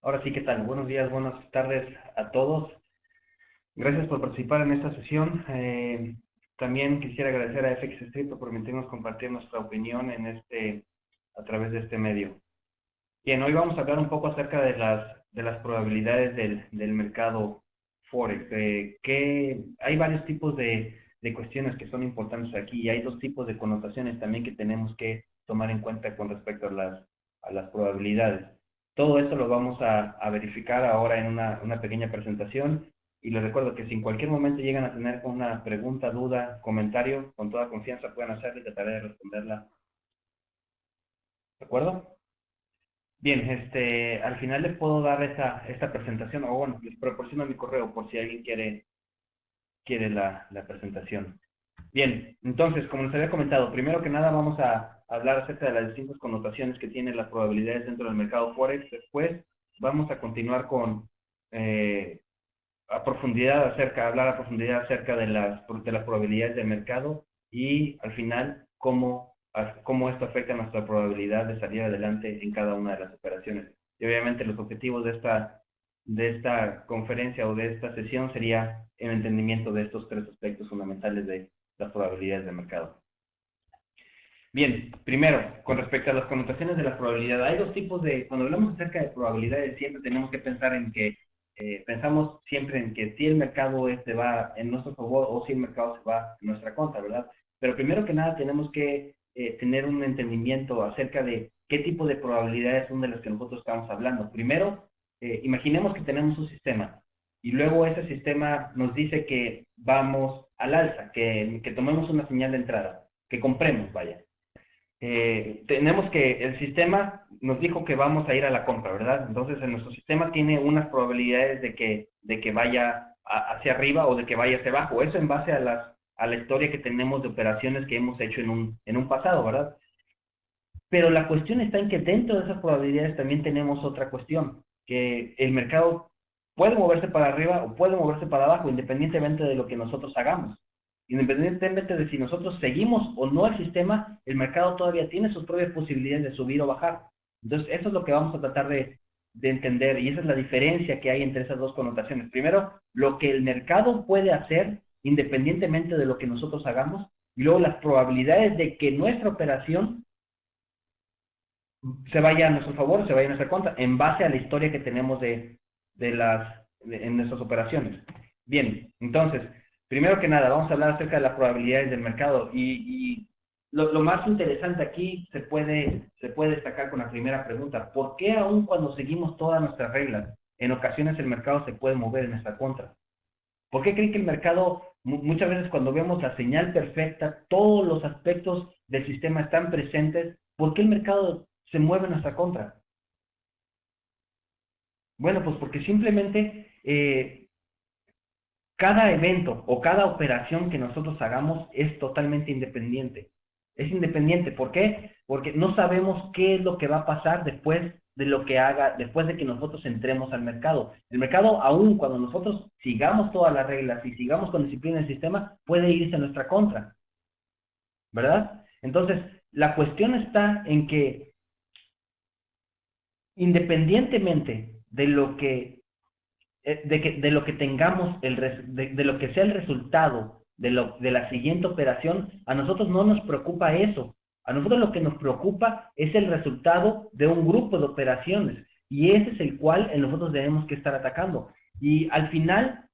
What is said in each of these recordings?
Ahora sí, ¿qué tal? Buenos días, buenas tardes a todos. Gracias por participar en esta sesión. También quisiera agradecer a FX Street por permitirnos compartir nuestra opinión a través de este medio. Bien, hoy vamos a hablar un poco acerca de las probabilidades del mercado Forex. Que hay varios tipos de cuestiones que son importantes aquí y hay dos tipos de connotaciones también que tenemos que tomar en cuenta con respecto a las probabilidades. Todo esto lo vamos a verificar ahora en una pequeña presentación y les recuerdo que si en cualquier momento llegan a tener una pregunta, duda, comentario, con toda confianza pueden hacerlo y trataré de responderla. ¿De acuerdo? Bien, al final les puedo dar esta presentación, o bueno, les proporciono mi correo por si alguien quiere la presentación. Bien, entonces, como les había comentado, primero que nada vamos a hablar acerca de las distintas connotaciones que tienen las probabilidades dentro del mercado Forex. Después vamos a continuar con hablar a profundidad acerca de las probabilidades del mercado y al final cómo esto afecta a nuestra probabilidad de salir adelante en cada una de las operaciones. Y obviamente los objetivos de esta conferencia o de esta sesión sería el entendimiento de estos tres aspectos fundamentales de las probabilidades del mercado. Bien, primero, con respecto a las connotaciones de la probabilidad, hay dos tipos cuando hablamos acerca de probabilidades, siempre tenemos que pensar en que, pensamos siempre en que si el mercado va en nuestro favor o si el mercado se va en nuestra contra, ¿verdad? Pero primero que nada tenemos que tener un entendimiento acerca de qué tipo de probabilidades son de las que nosotros estamos hablando. Primero, imaginemos que tenemos un sistema y luego ese sistema nos dice que vamos al alza, que tomemos una señal de entrada, que compremos, vaya. Tenemos que el sistema nos dijo que vamos a ir a la compra, ¿verdad? Entonces, en nuestro sistema tiene unas probabilidades de que vaya hacia arriba o de que vaya hacia abajo. Eso en base a la historia que tenemos de operaciones que hemos hecho en un pasado, ¿verdad? Pero la cuestión está en que dentro de esas probabilidades también tenemos otra cuestión, que el mercado puede moverse para arriba o puede moverse para abajo, independientemente de lo que nosotros hagamos. Independientemente de si nosotros seguimos o no el sistema, el mercado todavía tiene sus propias posibilidades de subir o bajar. Entonces, eso es lo que vamos a tratar de entender y esa es la diferencia que hay entre esas dos connotaciones. Primero, lo que el mercado puede hacer independientemente de lo que nosotros hagamos y luego las probabilidades de que nuestra operación se vaya a nuestro favor, se vaya a nuestra contra, en base a la historia que tenemos en nuestras operaciones. Bien, entonces, primero que nada, vamos a hablar acerca de las probabilidades del mercado y lo más interesante aquí se puede destacar con la primera pregunta. ¿Por qué aún cuando seguimos todas nuestras reglas, en ocasiones el mercado se puede mover en nuestra contra? ¿Por qué creen que el mercado, muchas veces cuando vemos la señal perfecta, todos los aspectos del sistema están presentes, ¿por qué el mercado se mueve en nuestra contra? Bueno, pues porque simplemente cada evento o cada operación que nosotros hagamos es totalmente independiente. Es independiente, ¿por qué? Porque no sabemos qué es lo que va a pasar después de lo que haga, después de que nosotros entremos al mercado. El mercado, aún cuando nosotros sigamos todas las reglas y sigamos con disciplina del sistema, puede irse a nuestra contra, ¿verdad? Entonces, la cuestión está en que independientemente de lo que de lo que tengamos, de lo que sea el resultado de la siguiente operación, a nosotros no nos preocupa eso. A nosotros lo que nos preocupa es el resultado de un grupo de operaciones y ese es el cual nosotros debemos que estar atacando. Y al final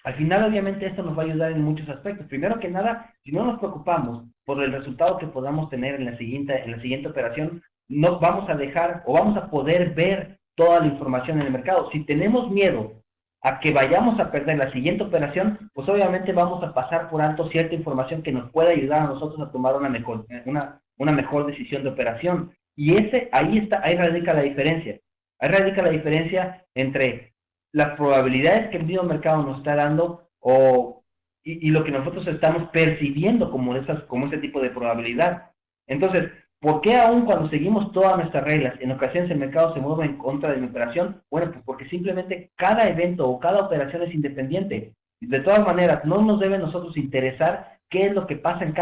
obviamente esto nos va a ayudar en muchos aspectos. Primero que nada, si no nos preocupamos por el resultado que podamos tener en la siguiente operación, no vamos a dejar o vamos a poder ver toda la información en el mercado. Si tenemos miedo a que vayamos a perder la siguiente operación, pues obviamente vamos a pasar por alto cierta información que nos pueda ayudar a nosotros a tomar una mejor decisión de operación. Y ahí radica la diferencia. Ahí radica la diferencia entre las probabilidades que el mismo mercado nos está dando y lo que nosotros estamos percibiendo como ese tipo de probabilidad. Entonces, ¿por qué aún cuando seguimos todas nuestras reglas, en ocasiones el mercado se mueve en contra de mi operación? Bueno, pues porque simplemente cada evento o cada operación es independiente. De todas maneras, no nos debe nosotros interesar qué es lo que pasa en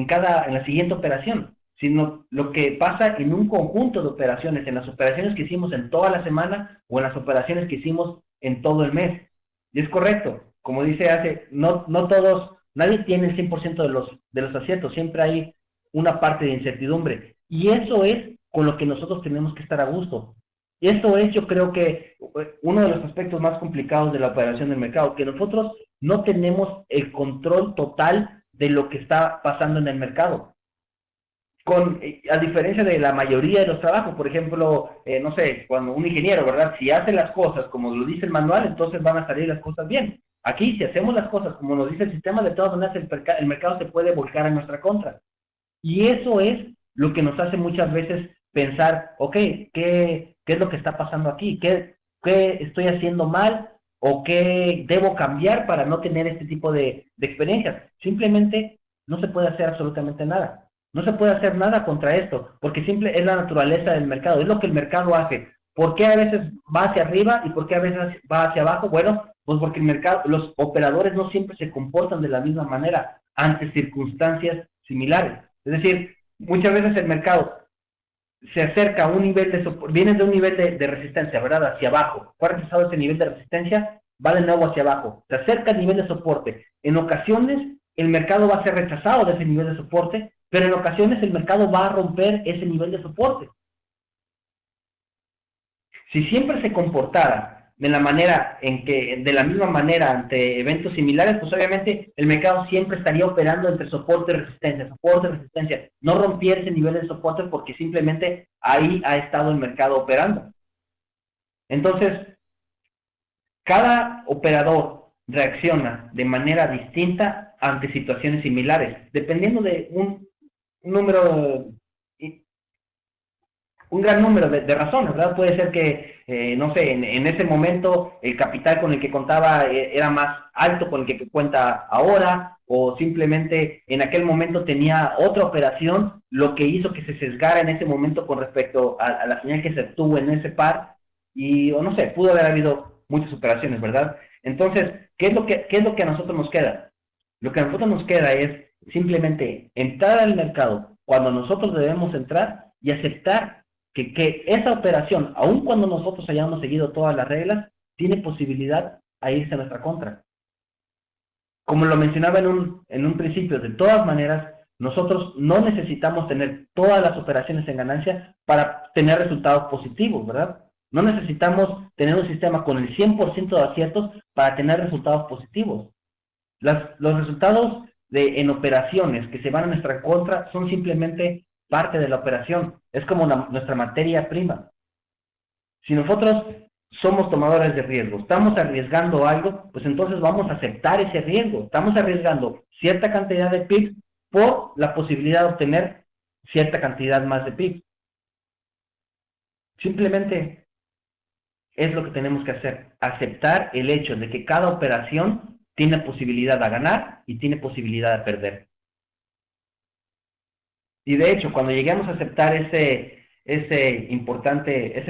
la siguiente operación. sino lo que pasa en un conjunto de operaciones, en las operaciones que hicimos en toda la semana o en las operaciones que hicimos en todo el mes. Y es correcto, como dice Ace, no todos, nadie tiene el 100% de los aciertos, siempre hay una parte de incertidumbre. Y eso es con lo que nosotros tenemos que estar a gusto. Y esto es, yo creo que uno de los aspectos más complicados de la operación del mercado, que nosotros no tenemos el control total de lo que está pasando en el mercado. A diferencia de la mayoría de los trabajos, por ejemplo, no sé, cuando un ingeniero, ¿verdad? Si hace las cosas como lo dice el manual, entonces van a salir las cosas bien. Aquí, si hacemos las cosas como nos dice el sistema, de todas maneras el mercado se puede volcar en nuestra contra. Y eso es lo que nos hace muchas veces pensar, ok, ¿qué es lo que está pasando aquí? ¿Qué estoy haciendo mal? ¿O qué debo cambiar para no tener este tipo de experiencias? Simplemente no se puede hacer absolutamente nada. No se puede hacer nada contra esto, porque simple es la naturaleza del mercado, es lo que el mercado hace. ¿Por qué a veces va hacia arriba y por qué a veces va hacia abajo? Bueno, pues porque el mercado, los operadores no siempre se comportan de la misma manera ante circunstancias similares. Es decir, muchas veces el mercado se acerca a un nivel de soporte, viene de un nivel de resistencia, ¿verdad? Hacia abajo. Fue rechazado ese nivel de resistencia, va de nuevo hacia abajo. Se acerca al nivel de soporte. En ocasiones, el mercado va a ser rechazado de ese nivel de soporte, pero en ocasiones el mercado va a romper ese nivel de soporte. Si siempre se comportara de la misma manera ante eventos similares, pues obviamente el mercado siempre estaría operando entre soporte y resistencia, no rompiera ese nivel de soporte porque simplemente ahí ha estado el mercado operando. Entonces, cada operador reacciona de manera distinta ante situaciones similares, dependiendo de un número, un gran número de razones, ¿verdad? Puede ser que, no sé, en ese momento el capital con el que contaba era más alto con el que cuenta ahora, o simplemente en aquel momento tenía otra operación, lo que hizo que se sesgara en ese momento con respecto a la señal que se obtuvo en ese par, y, o no sé, pudo haber habido muchas operaciones, ¿verdad? Entonces, ¿qué es lo que a nosotros nos queda? Lo que a nosotros nos queda es simplemente entrar al mercado cuando nosotros debemos entrar y aceptar que esa operación, aun cuando nosotros hayamos seguido todas las reglas, tiene posibilidad a irse a nuestra contra. Como lo mencionaba en un principio, de todas maneras, nosotros no necesitamos tener todas las operaciones en ganancia para tener resultados positivos, ¿verdad? No necesitamos tener un sistema con el 100% de aciertos para tener resultados positivos. Los resultados en operaciones que se van a nuestra contra son simplemente parte de la operación. Es como nuestra materia prima. Si nosotros somos tomadores de riesgo, estamos arriesgando algo, pues entonces vamos a aceptar ese riesgo. Estamos arriesgando cierta cantidad de pips por la posibilidad de obtener cierta cantidad más de pips. Simplemente es lo que tenemos que hacer. Aceptar el hecho de que cada operación tiene posibilidad de ganar y tiene posibilidad de perder. Y de hecho, cuando lleguemos a aceptar ese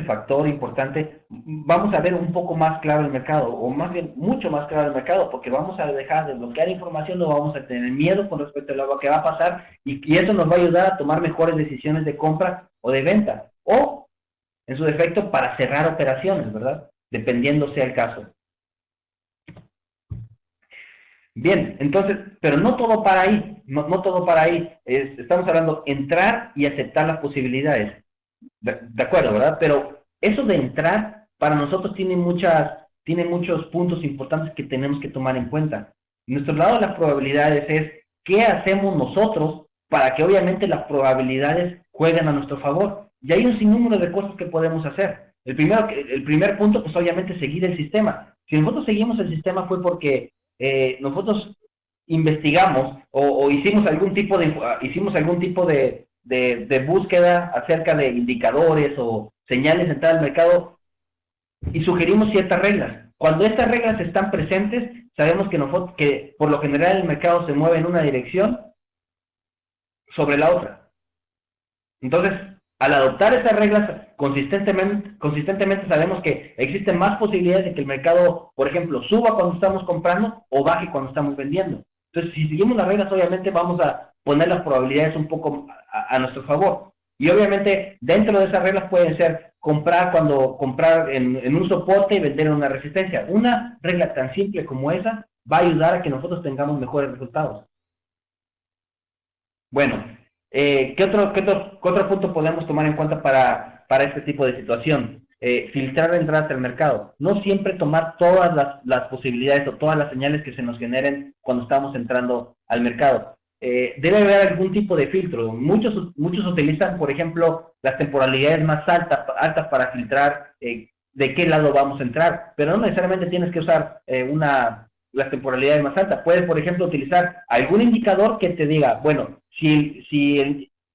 factor importante, vamos a ver un poco más claro el mercado, o más bien mucho más claro el mercado, porque vamos a dejar de bloquear información, no vamos a tener miedo con respecto a lo que va a pasar, y eso nos va a ayudar a tomar mejores decisiones de compra o de venta, o en su defecto para cerrar operaciones, ¿verdad? Dependiendo sea el caso. Bien, entonces, pero no todo para ahí, no todo para ahí. Estamos hablando entrar y aceptar las posibilidades. De acuerdo, ¿verdad? Pero eso de entrar para nosotros tiene muchos puntos importantes que tenemos que tomar en cuenta. Nuestro lado de las probabilidades es qué hacemos nosotros para que obviamente las probabilidades jueguen a nuestro favor. Y hay un sinnúmero de cosas que podemos hacer. El primer punto, pues obviamente seguir el sistema. Si nosotros seguimos el sistema fue porque nosotros investigamos o hicimos algún tipo de búsqueda acerca de indicadores o señales de entrada al mercado y sugerimos ciertas reglas. Cuando estas reglas están presentes, sabemos que por lo general el mercado se mueve en una dirección sobre la otra. Entonces, al adoptar estas reglas consistentemente sabemos que existen más posibilidades de que el mercado, por ejemplo, suba cuando estamos comprando o baje cuando estamos vendiendo. Entonces, si seguimos las reglas, obviamente vamos a poner las probabilidades un poco a nuestro favor. Y obviamente dentro de esas reglas pueden ser comprar en un soporte y vender en una resistencia. Una regla tan simple como esa va a ayudar a que nosotros tengamos mejores resultados. Bueno, ¿qué otro punto podemos tomar en cuenta para este tipo de situación? Filtrar entradas al mercado. No siempre tomar todas las posibilidades o todas las señales que se nos generen cuando estamos entrando al mercado. Debe haber algún tipo de filtro. Muchos utilizan, por ejemplo, las temporalidades más altas para filtrar de qué lado vamos a entrar, pero no necesariamente tienes que usar las temporalidades más altas. Puedes, por ejemplo, utilizar algún indicador que te diga, bueno, si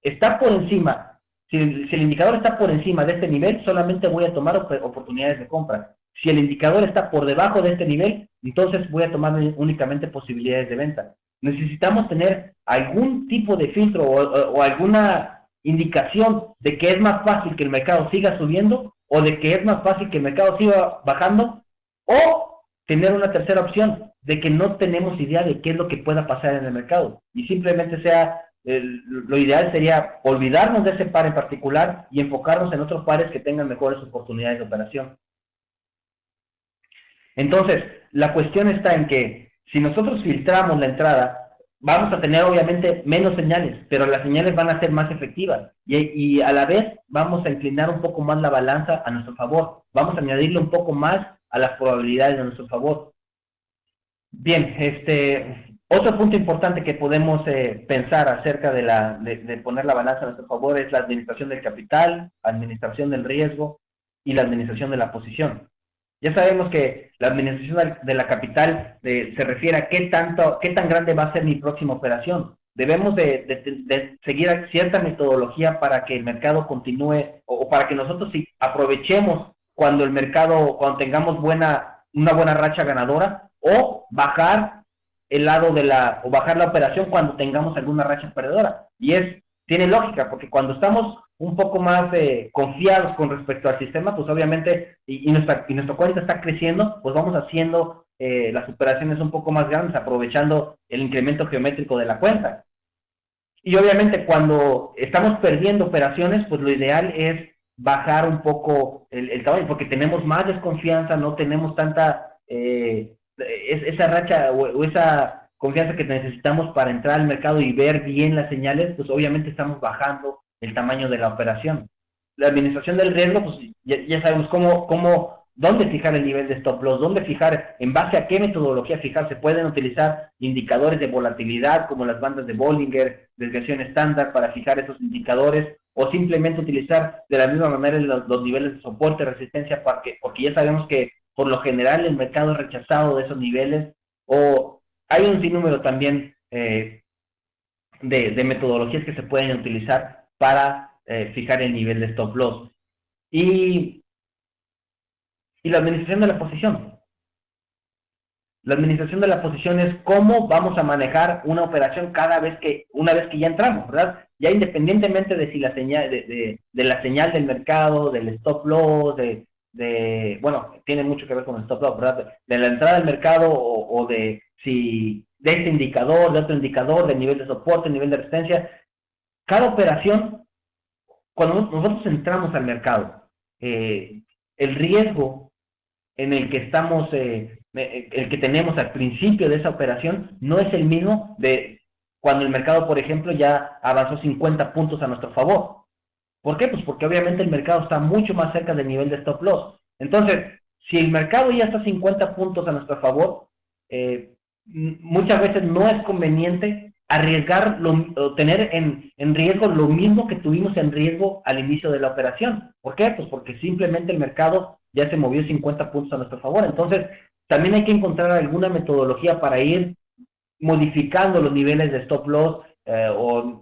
está por encima, si el indicador está por encima de este nivel, solamente voy a tomar oportunidades de compra. Si el indicador está por debajo de este nivel, entonces voy a tomar únicamente posibilidades de venta. Necesitamos tener algún tipo de filtro o alguna indicación de que es más fácil que el mercado siga subiendo o de que es más fácil que el mercado siga bajando, o tener una tercera opción de que no tenemos idea de qué es lo que pueda pasar en el mercado y simplemente lo ideal sería olvidarnos de ese par en particular y enfocarnos en otros pares que tengan mejores oportunidades de operación. Entonces, la cuestión está en que si nosotros filtramos la entrada, vamos a tener obviamente menos señales, pero las señales van a ser más efectivas y a la vez vamos a inclinar un poco más la balanza a nuestro favor, vamos a añadirle un poco más a las probabilidades de nuestro favor. Bien, otro punto importante que podemos pensar acerca de poner la balanza a nuestro favor es la administración del capital, administración del riesgo y la administración de la posición. Ya sabemos que la administración de la capital se refiere a qué tan grande va a ser mi próxima operación. Debemos de seguir cierta metodología para que el mercado continúe o para que nosotros aprovechemos cuando tengamos una buena racha ganadora, o bajar bajar la operación cuando tengamos alguna racha perdedora. Tiene lógica, porque cuando estamos un poco más confiados con respecto al sistema, pues obviamente, y nuestra cuenta está creciendo, pues vamos haciendo las operaciones un poco más grandes, aprovechando el incremento geométrico de la cuenta. Y obviamente cuando estamos perdiendo operaciones, pues lo ideal es bajar un poco el tamaño, porque tenemos más desconfianza, no tenemos tanta esa racha o esa confianza que necesitamos para entrar al mercado y ver bien las señales, pues obviamente estamos bajando el tamaño de la operación. La administración del riesgo, pues ya sabemos dónde fijar el nivel de stop loss, dónde fijar, en base a qué metodología fijar. Se pueden utilizar indicadores de volatilidad como las bandas de Bollinger, desviación estándar para fijar esos indicadores, o simplemente utilizar de la misma manera los niveles de soporte y resistencia, porque ya sabemos que por lo general el mercado es rechazado de esos niveles, o hay un sinnúmero también de metodologías que se pueden utilizar para fijar el nivel de stop loss. Y la administración de la posición. La administración de la posición es cómo vamos a manejar una operación una vez que ya entramos, ¿verdad? Ya independientemente de si la señal de la señal del mercado, del stop loss, bueno, tiene mucho que ver con el stop loss, ¿verdad? De la entrada al mercado o de este indicador, de otro indicador, de nivel de soporte, nivel de resistencia. Cada operación, cuando nosotros entramos al mercado, el riesgo en el que estamos, el que tenemos al principio de esa operación, no es el mismo de cuando el mercado, por ejemplo, ya avanzó 50 puntos a nuestro favor. ¿Por qué? Pues porque obviamente el mercado está mucho más cerca del nivel de stop loss. Entonces, si el mercado ya está 50 puntos a nuestro favor, muchas veces no es conveniente arriesgar o tener en riesgo lo mismo que tuvimos en riesgo al inicio de la operación. ¿Por qué? Pues porque simplemente el mercado ya se movió 50 puntos a nuestro favor. Entonces, también hay que encontrar alguna metodología para ir modificando los niveles de stop loss o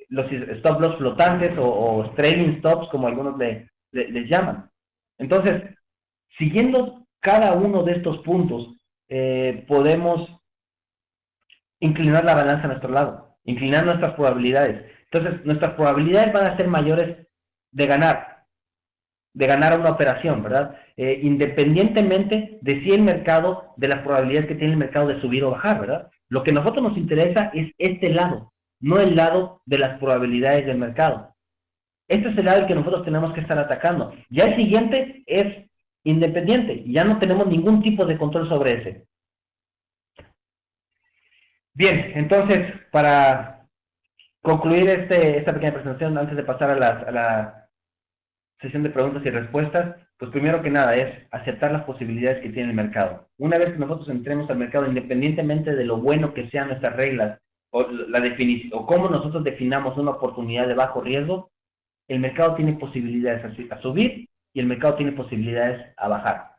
los stop loss flotantes o trailing stops, como algunos les llaman. Entonces, siguiendo cada uno de estos puntos, podemos inclinar la balanza a nuestro lado, inclinar nuestras probabilidades. Entonces, nuestras probabilidades van a ser mayores de ganar una operación, ¿verdad? Independientemente de si el mercado, de las probabilidades que tiene el mercado de subir o bajar, ¿verdad? Lo que a nosotros nos interesa es este lado, no el lado de las probabilidades del mercado. Este es el lado que nosotros tenemos que estar atacando. Ya el siguiente es independiente, ya no tenemos ningún tipo de control sobre ese. Bien, entonces, para concluir esta pequeña presentación, antes de pasar a la sesión de preguntas y respuestas, pues primero que nada es aceptar las posibilidades que tiene el mercado. Una vez que nosotros entremos al mercado, independientemente de lo bueno que sean nuestras reglas o la definición o cómo nosotros definamos una oportunidad de bajo riesgo, el mercado tiene posibilidades a subir y el mercado tiene posibilidades a bajar.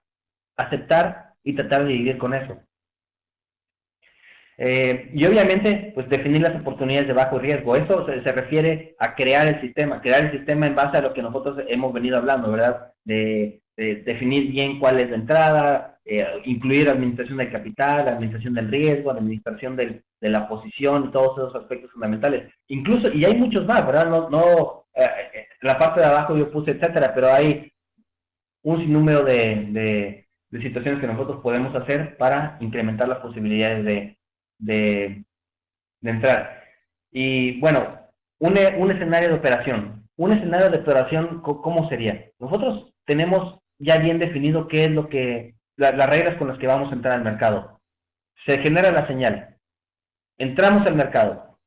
Aceptar y tratar de vivir con eso. Y obviamente, pues definir las oportunidades de bajo riesgo. Eso se refiere a crear el sistema en base a lo que nosotros hemos venido hablando, ¿verdad? De definir bien cuál es la entrada, incluir administración del capital, administración del riesgo, administración de la posición y todos esos aspectos fundamentales. Incluso, y hay muchos más, ¿verdad? La parte de abajo yo puse etcétera, pero hay un sinnúmero de situaciones que nosotros podemos hacer para incrementar las posibilidades de entrar. Y bueno, un escenario de operación. Un escenario de operación, ¿cómo sería? Nosotros tenemos ya bien definido qué es lo que, las reglas con las que vamos a entrar al mercado. Se genera la señal. Entramos al mercado.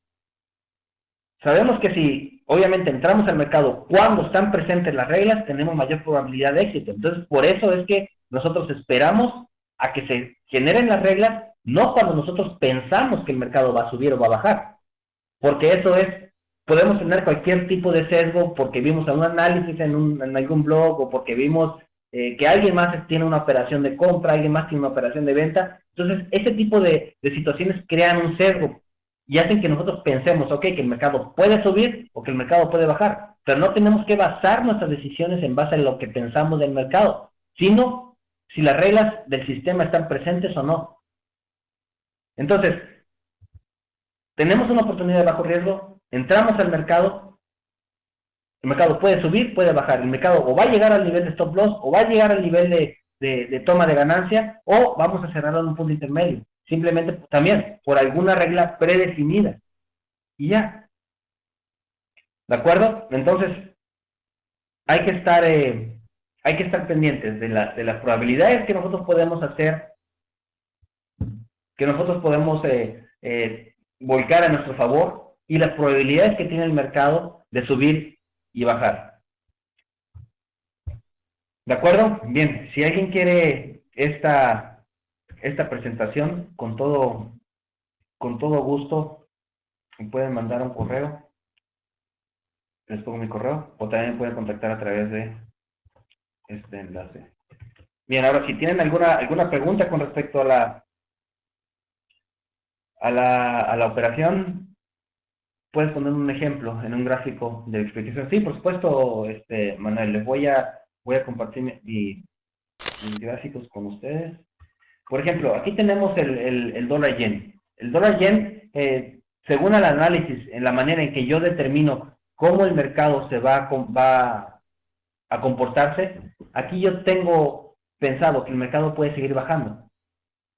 Sabemos que si, obviamente, entramos al mercado cuando están presentes las reglas, tenemos mayor probabilidad de éxito. Entonces, por eso es que nosotros esperamos a que se generen las reglas, no cuando nosotros pensamos que el mercado va a subir o va a bajar. Porque eso es, podemos tener cualquier tipo de sesgo porque vimos un análisis en algún blog o porque vimos que alguien más tiene una operación de compra, alguien más tiene una operación de venta. Entonces, ese tipo de situaciones crean un sesgo y hacen que nosotros pensemos, ok, que el mercado puede subir o que el mercado puede bajar. Pero no tenemos que basar nuestras decisiones en base a lo que pensamos del mercado, sino si las reglas del sistema están presentes o no. Entonces, tenemos una oportunidad de bajo riesgo, entramos al mercado, el mercado puede subir, puede bajar, el mercado o va a llegar al nivel de stop loss, o va a llegar al nivel de toma de ganancia, o vamos a cerrarlo en un punto intermedio, simplemente también por alguna regla predefinida, y ya. ¿De acuerdo? Entonces, hay que estar pendientes de las probabilidades que nosotros podemos hacer, que nosotros podemos volcar a nuestro favor y las probabilidades que tiene el mercado de subir y bajar. ¿De acuerdo? Bien, si alguien quiere esta presentación, con todo gusto, me pueden mandar un correo, les pongo mi correo, o también me pueden contactar a través de este enlace. Bien, ahora si tienen alguna pregunta con respecto a la operación, puedes poner un ejemplo en un gráfico de explicación. Sí, por supuesto, Manuel, les voy a compartir mis gráficos con ustedes. Por ejemplo, aquí tenemos el dólar yen. El dólar yen, según el análisis, en la manera en que yo determino cómo el mercado se va a comportarse, aquí yo tengo pensado que el mercado puede seguir bajando.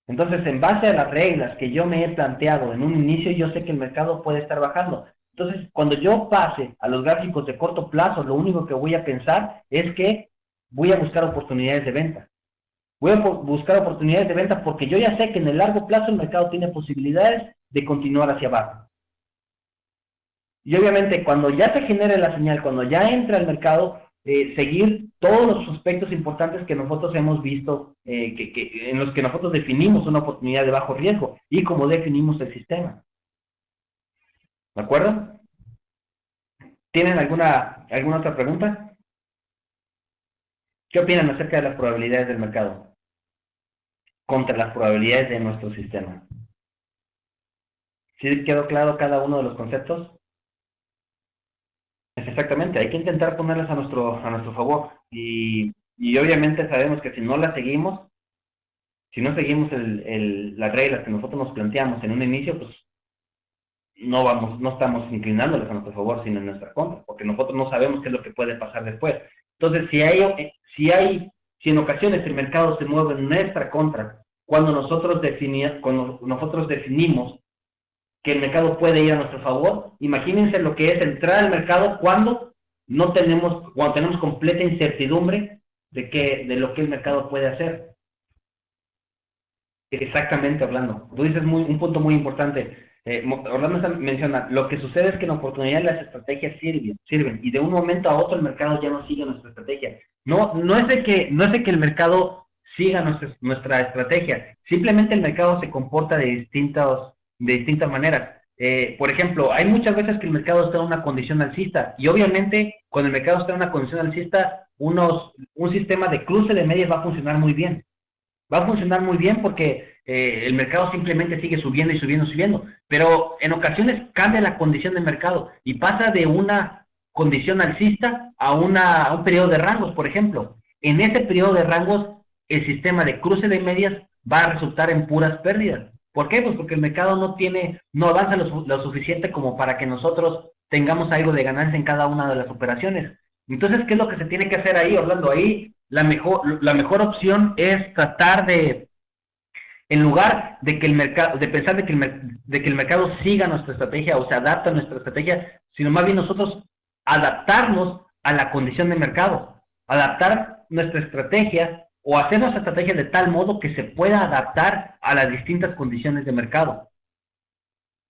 Entonces, en base a las reglas que yo me he planteado en un inicio, yo sé que el mercado puede estar bajando. Entonces, cuando yo pase a los gráficos de corto plazo, lo único que voy a pensar es que voy a buscar oportunidades de venta. Voy a buscar oportunidades de venta porque yo ya sé que en el largo plazo el mercado tiene posibilidades de continuar hacia abajo. Y obviamente, cuando ya se genere la señal, cuando ya entra al mercado, seguir todos los aspectos importantes que nosotros hemos visto, en los que nosotros definimos una oportunidad de bajo riesgo y cómo definimos el sistema. ¿De acuerdo? ¿Tienen alguna otra pregunta? ¿Qué opinan acerca de las probabilidades del mercado contra las probabilidades de nuestro sistema? ¿Sí quedó claro cada uno de los conceptos? Exactamente, hay que intentar ponerlas a nuestro favor y obviamente sabemos que si no las seguimos, si no seguimos las reglas que nosotros nos planteamos en un inicio, pues no estamos inclinándolas a nuestro favor, sino en nuestra contra, porque nosotros no sabemos qué es lo que puede pasar después. Entonces, si en ocasiones el mercado se mueve en nuestra contra, cuando nosotros definimos que el mercado puede ir a nuestro favor. Imagínense lo que es entrar al mercado cuando tenemos completa incertidumbre de lo que el mercado puede hacer. Exactamente, Orlando. Tú dices un punto muy importante. Orlando menciona, lo que sucede es que en oportunidad las estrategias sirven y de un momento a otro el mercado ya no sigue nuestra estrategia. No es de que el mercado siga nuestra estrategia, simplemente el mercado se comporta de distintas maneras. Por ejemplo, hay muchas veces que el mercado está en una condición alcista y obviamente cuando el mercado está en una condición alcista, un sistema de cruce de medias va a funcionar muy bien. Va a funcionar muy bien porque el mercado simplemente sigue subiendo y subiendo y subiendo, pero en ocasiones cambia la condición del mercado y pasa de una condición alcista a un periodo de rangos, por ejemplo. En ese periodo de rangos, el sistema de cruce de medias va a resultar en puras pérdidas. ¿Por qué? Pues porque el mercado no avanza lo suficiente como para que nosotros tengamos algo de ganancia en cada una de las operaciones. Entonces, ¿qué es lo que se tiene que hacer ahí, Orlando? Ahí la mejor opción es tratar en lugar de que el mercado, de pensar de que el mercado siga nuestra estrategia o se adapte a nuestra estrategia, sino más bien nosotros adaptarnos a la condición de mercado, adaptar nuestra estrategia o hacer nuestra estrategia de tal modo que se pueda adaptar a las distintas condiciones de mercado.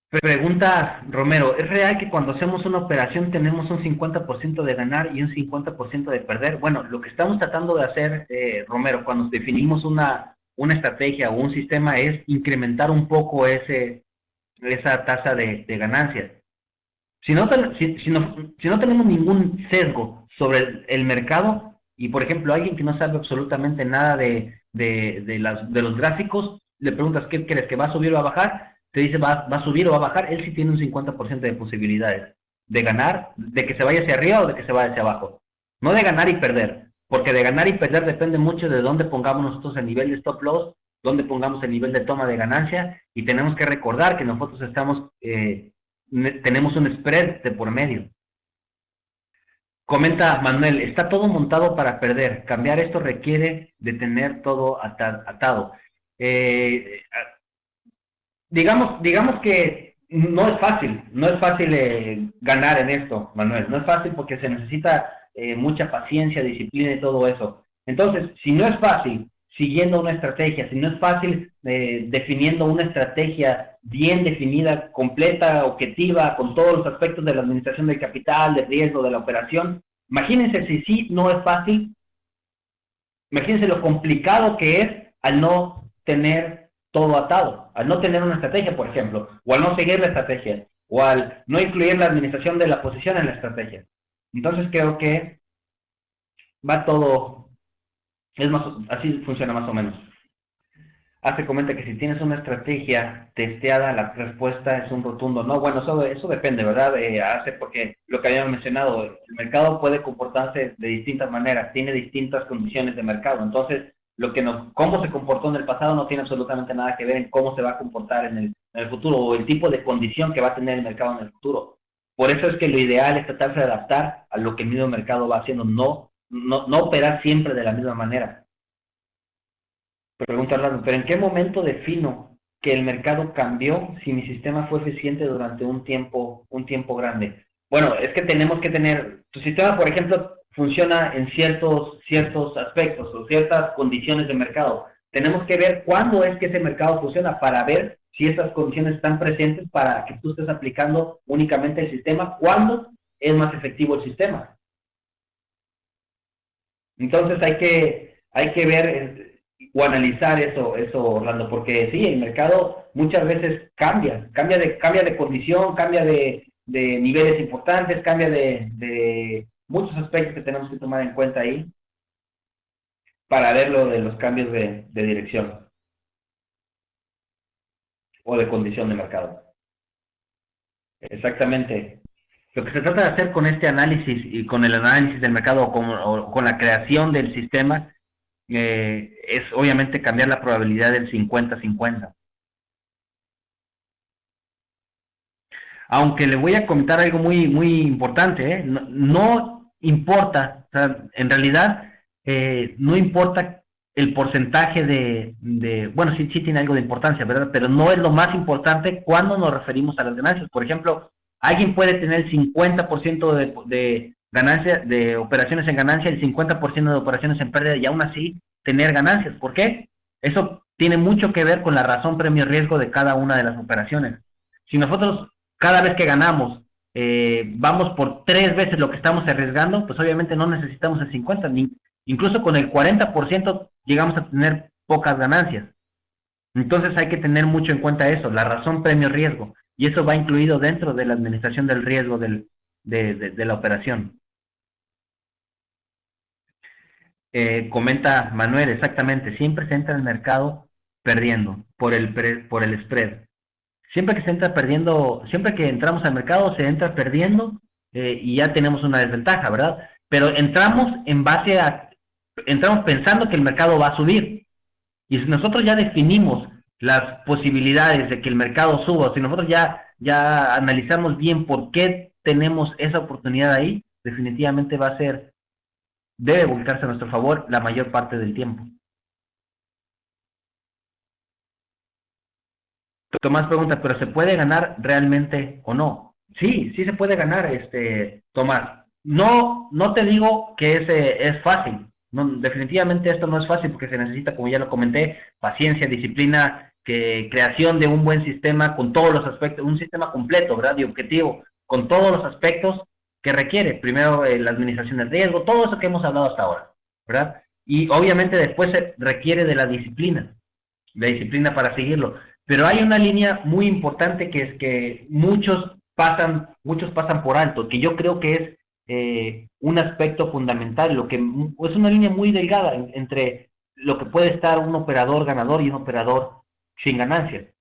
Pregunta Romero, ¿es real que cuando hacemos una operación tenemos un 50% de ganar y un 50% de perder? Bueno, lo que estamos tratando de hacer, Romero, cuando definimos una estrategia o un sistema es incrementar un poco esa tasa de ganancias. Si no tenemos ningún sesgo sobre el mercado y, por ejemplo, alguien que no sabe absolutamente nada de los gráficos, le preguntas, ¿qué crees? ¿Que va a subir o va a bajar? Te dice va a subir o va a bajar, él sí tiene un 50% de posibilidades de ganar, de que se vaya hacia arriba o de que se vaya hacia abajo. No de ganar y perder, porque de ganar y perder depende mucho de dónde pongamos nosotros el nivel de stop loss, dónde pongamos el nivel de toma de ganancia, y tenemos que recordar que nosotros tenemos un spread de por medio. Comenta Manuel, está todo montado para perder. Cambiar esto requiere de tener todo atado. Digamos que no es fácil ganar en esto, Manuel. No es fácil porque se necesita mucha paciencia, disciplina y todo eso. Entonces, si no es fácil siguiendo una estrategia, si no es fácil definiendo una estrategia bien definida, completa, objetiva, con todos los aspectos de la administración del capital, del riesgo, de la operación, imagínense si sí no es fácil, imagínense lo complicado que es al no tener todo atado, al no tener una estrategia, por ejemplo, o al no seguir la estrategia, o al no incluir la administración de la posición en la estrategia. Entonces creo que va todo, así funciona más o menos. Comenta que si tienes una estrategia testeada, la respuesta es un rotundo no. Bueno, eso depende, ¿verdad? Porque lo que habíamos mencionado, el mercado puede comportarse de distintas maneras, tiene distintas condiciones de mercado. Entonces, cómo se comportó en el pasado no tiene absolutamente nada que ver en cómo se va a comportar en el futuro o el tipo de condición que va a tener el mercado en el futuro. Por eso es que lo ideal es tratarse de adaptar a lo que el mismo mercado va haciendo, no operar siempre de la misma manera. Pregunta Orlando, ¿pero en qué momento defino que el mercado cambió si mi sistema fue eficiente durante un tiempo grande? Bueno, es que tenemos que tener, tu sistema, por ejemplo, funciona en ciertos aspectos o ciertas condiciones de mercado. Tenemos que ver cuándo es que ese mercado funciona para ver si esas condiciones están presentes para que tú estés aplicando únicamente el sistema, cuándo es más efectivo el sistema. Entonces hay que ver o analizar eso, Orlando, porque sí, el mercado muchas veces cambia de condición, cambia de niveles importantes, cambia de muchos aspectos que tenemos que tomar en cuenta ahí para ver lo de los cambios de dirección o de condición de mercado. Exactamente. Lo que se trata de hacer con este análisis y con el análisis del mercado o con la creación del sistema es obviamente cambiar la probabilidad del 50-50. Aunque le voy a comentar algo muy, muy importante, no importa, o sea, en realidad no importa el porcentaje bueno, sí, sí tiene algo de importancia, ¿verdad? Pero no es lo más importante cuando nos referimos a las ganancias. Por ejemplo, alguien puede tener 50% de ganancias, de operaciones en ganancia, el 50% de operaciones en pérdida y aún así tener ganancias. ¿Por qué? Eso tiene mucho que ver con la razón premio-riesgo de cada una de las operaciones. Si nosotros cada vez que ganamos vamos por 3 veces lo que estamos arriesgando, pues obviamente no necesitamos el 50, incluso con el 40% llegamos a tener pocas ganancias. Entonces hay que tener mucho en cuenta eso, la razón premio-riesgo, y eso va incluido dentro de la administración del riesgo de la operación. Comenta Manuel, exactamente, siempre se entra en el mercado perdiendo por el spread. Siempre que se entra perdiendo, siempre que entramos al mercado se entra perdiendo y ya tenemos una desventaja, ¿verdad? Pero entramos pensando que el mercado va a subir. Y si nosotros ya definimos las posibilidades de que el mercado suba, si nosotros ya analizamos bien por qué tenemos esa oportunidad ahí, definitivamente debe volcarse a nuestro favor la mayor parte del tiempo. Tomás pregunta, ¿pero se puede ganar realmente o no? Sí, sí se puede ganar, Tomás. No, no te digo que es fácil. No, definitivamente esto no es fácil porque se necesita, como ya lo comenté, paciencia, disciplina, creación de un buen sistema con todos los aspectos, un sistema completo, ¿verdad? Y objetivo, con todos los aspectos que requiere. Primero, la administración del riesgo, todo eso que hemos hablado hasta ahora, ¿verdad? Y obviamente después se requiere de la disciplina para seguirlo. Pero hay una línea muy importante que es que muchos pasan por alto, que yo creo que es un aspecto fundamental, lo que es una línea muy delgada entre lo que puede estar un operador ganador y un operador sin ganancias.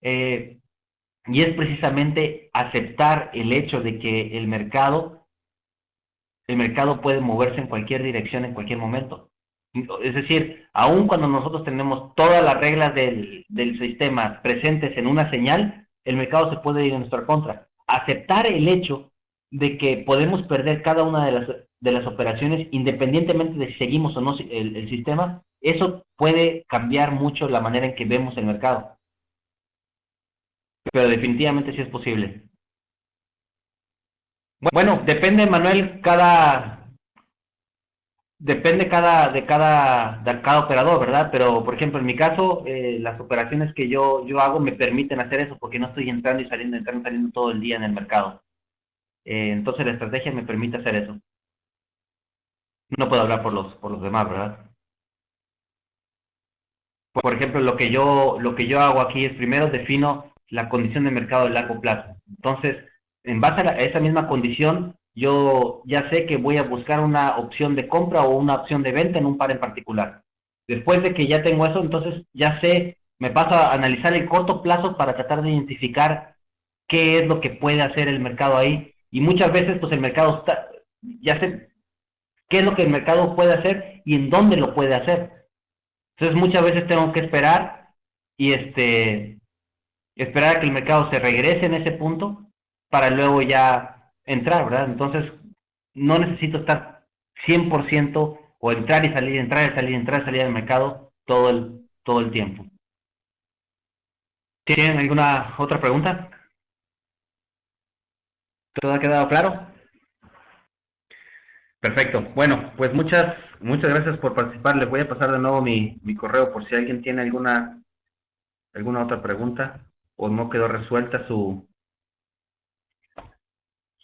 Y es precisamente aceptar el hecho de que el mercado puede moverse en cualquier dirección en cualquier momento. Es decir, aun cuando nosotros tenemos todas las reglas del sistema presentes en una señal, el mercado se puede ir en nuestra contra. Aceptar el hecho de que podemos perder cada una de las operaciones, independientemente de si seguimos o no el sistema, eso puede cambiar mucho la manera en que vemos el mercado. Pero definitivamente sí es posible. Bueno, depende, Manuel, depende de cada operador, ¿verdad? Pero, por ejemplo, en mi caso, las operaciones que yo hago me permiten hacer eso porque no estoy entrando y saliendo, entrando y saliendo todo el día en el mercado. Entonces la estrategia me permite hacer eso. No puedo hablar por los demás, ¿verdad? Por ejemplo, lo que yo hago aquí es primero defino la condición de mercado de largo plazo. Entonces, en base a esa misma condición, yo ya sé que voy a buscar una opción de compra o una opción de venta en un par en particular. Después de que ya tengo eso, entonces ya sé, me paso a analizar el corto plazo para tratar de identificar qué es lo que puede hacer el mercado ahí. Y muchas veces, pues el mercado ya sé qué es lo que el mercado puede hacer y en dónde lo puede hacer. Entonces muchas veces tengo que esperar y esperar a que el mercado se regrese en ese punto para luego ya entrar, ¿verdad? Entonces no necesito estar 100% o entrar y salir, entrar y salir, entrar y salir del mercado todo el tiempo. ¿Tienen alguna otra pregunta? ¿Todo ha quedado claro? Perfecto. Bueno, pues muchas gracias por participar. Les voy a pasar de nuevo mi correo por si alguien tiene alguna otra pregunta o no quedó resuelta su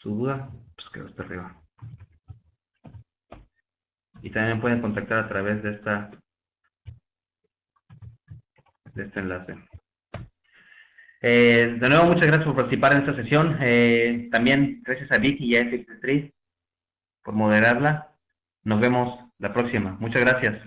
duda, pues quedó hasta arriba. Y también pueden contactar a través de este enlace. De nuevo, muchas gracias por participar en esta sesión. También gracias a Vicky y a FX3 por moderarla. Nos vemos la próxima. Muchas gracias.